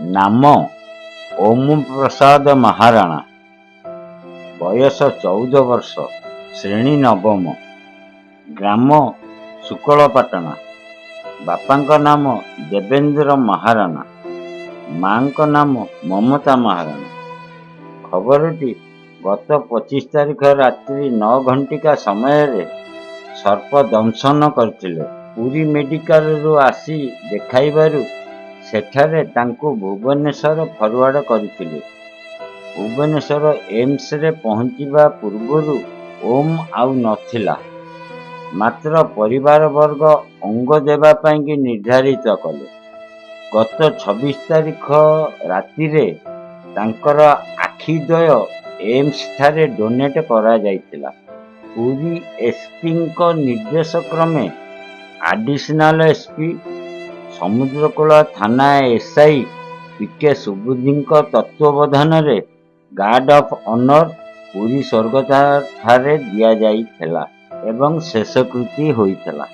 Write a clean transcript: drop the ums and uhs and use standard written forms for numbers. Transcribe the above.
ନାମ ଓମ ପ୍ରସାଦ ମହାରଣା। ବୟସ 14 ବର୍ଷ। ଶ୍ରେଣୀ ନବମ। ଗ୍ରାମ ଶୁକଳପାଟଣା। ବାପାଙ୍କ ନାମ ଦେବେନ୍ଦ୍ର ମହାରଣା। ମାଙ୍କ ନାମ ମମତା ମହାରଣା। ଖବରଟି ଗତ 25 ତାରିଖ ରାତ୍ରି 9 ଘଣ୍ଟିକା ସମୟରେ ସର୍ପ ଦଂଶନ କରିଥିଲେ। ପୁରୀ ମେଡିକାଲରୁ ଆସି ଦେଖାଇବାରୁ ସେଠାରେ ତାଙ୍କୁ ଭୁବନେଶ୍ୱର ଫରୱାର୍ଡ କରିଥିଲେ। ଭୁବନେଶ୍ୱର ଏମ୍ସରେ ପହଞ୍ଚିବା ପୂର୍ବରୁ ଓମ୍ ଆଉ ନଥିଲା। ମାତ୍ର ପରିବାରବର୍ଗ ଅଙ୍ଗ ଦେବା ପାଇଁକି ନିର୍ଦ୍ଧାରିତ କଲେ। ଗତ 26 ତାରିଖ ରାତିରେ ତାଙ୍କର ଆଖିଦ୍ୱୟ ଏମ୍ସଠାରେ ଡୋନେଟ୍ କରାଯାଇଥିଲା। ପୁରୀ ଏସ୍ପିଙ୍କ ନିର୍ଦ୍ଦେଶକ୍ରମେ ଆଡିସନାଲ ଏସ୍ପି, ସମୁଦ୍ରକୂଳ ଥାନା ଏସ୍ଆଇ ପିକେ ସୁବୁଦ୍ଧିଙ୍କ ତତ୍ତ୍ୱାବଧାନରେ ଗାର୍ଡ ଅଫ୍ ଅନର ପୁରୀ ସ୍ୱର୍ଗଦ୍ୱାରଠାରେ ଦିଆଯାଇଥିଲା ଏବଂ ଶେଷକୃତ୍ୟ ହୋଇଥିଲା।